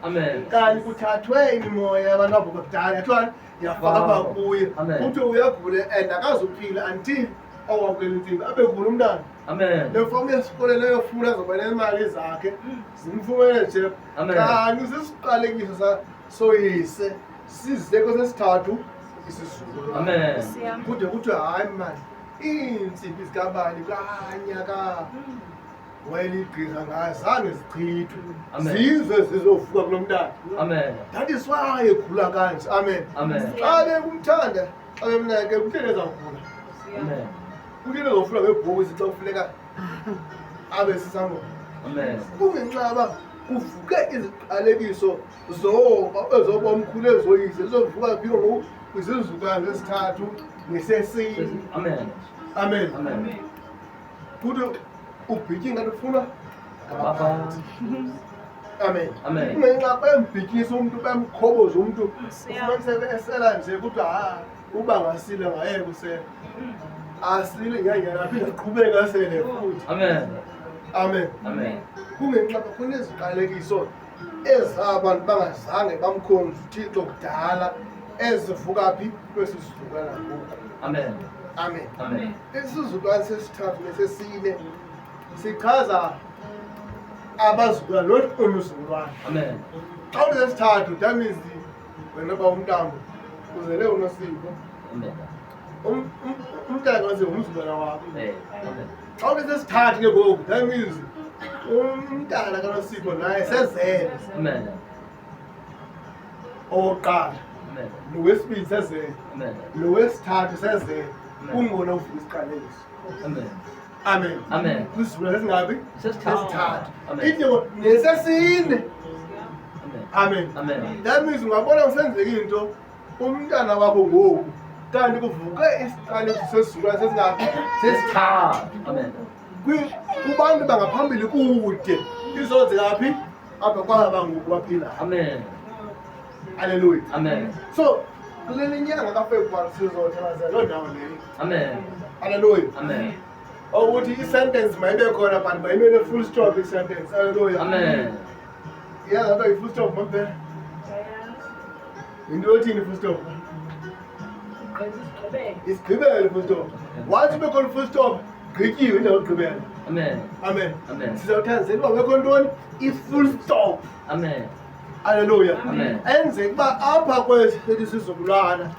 Amen. kanti kuthathwe imimoya yabantu abakudala yathiwa yafaka apha kuye uthi uyagule and akazuphila until owakwela intsimbi abe gula umntana. Amen. Le fomu yesikolelo yofuna zoba nemali zakhe zimfumene nje kanti sisiqalekiso soyise sizeko sesithathu isisulu. Amen. Kude kuthiwe hayi mani iintsimbi zikabani kanyaka wayeligqirha ngazange zichithwe zize zizovuka kulo mntana. Amen. That is why egula kanje. Amen. Amen. Xa bekumthanda xa bemnake umntana ezawugula. Amen. Umntana ezofuna ngebhokisi xa kufuneka abe sisangoma. Amen. Kungenxa yoba kuvuke iziqalekiso ezoba omkhulu ezoyise zizovuka phiko ngoku kwizizukulwane zesithathu nesesine. Amen. Amen. Amen. Kuthi ubhityi ngathi ufuna Baba. Amen. Amen. Kungenxa bembhityisa umntu bemkhoboza umntu ufumaniseke esela nje kuthi uba ngasile ngayeka usela. Asile nganyana aphinde aqhubeka asele futhi. Amen. Amen. Amen. Kungenxa khona iziqalekiso ezabantu bangazange bamkhonza uThixo kudala ezivuka phi kwesi sizukulwana ngoku. Amen. Amen. Amen. Isizukulwane sesithathu nesesine sichaza abazukulwane not umzukulwane. Amen. Xa unesithathu that means wena uba umntambo uzele unosipho. Amen. Umntana kaze ngumzukulwana wakho. Amen. Xa unesithathu ke ngoku that means umntana kanosipho naye sezele. Amen. Owokuqala Amen. nowesibili sezele Amen. nowesithathu sezele kungona uvuka isiqalekiso. Amen. Amen. Amen. Kwisizulu esingabi Sesithathu. sesithathu. Amen. Ithi nesesine. Amen. Amen. Amen. That means ungabona kusenzeka into umntana wakho ngoku kanti kuvuke isiqalekiso sesizukulwane sesingabi Sesithathu. Amen. kubantu bangaphambili kude izozeka phi apha kwaba ngoku baphilayo. Amen. Hallelujah. Amen. So kule nyanga kaFebruwari sizothakazelela loo ndawo leyo. Amen. Hallelujah. Amen. Ukuthi i-sentence mayibe khona but mayimele full stop i-sentence. Hallelujah. Amen. Yazi apha i-full stop mampela yinto yothini i-full stop? Isigqibele i-full stop. Once ube khona i-full stop gqityiwe indawo yokugqibela. Amen. Amen. Amen. Sizawuthandazela uba bekho ntoni i-full stop. Amen. Hallelujah. Amen. Enzeka uba apha kwesi sizukulwana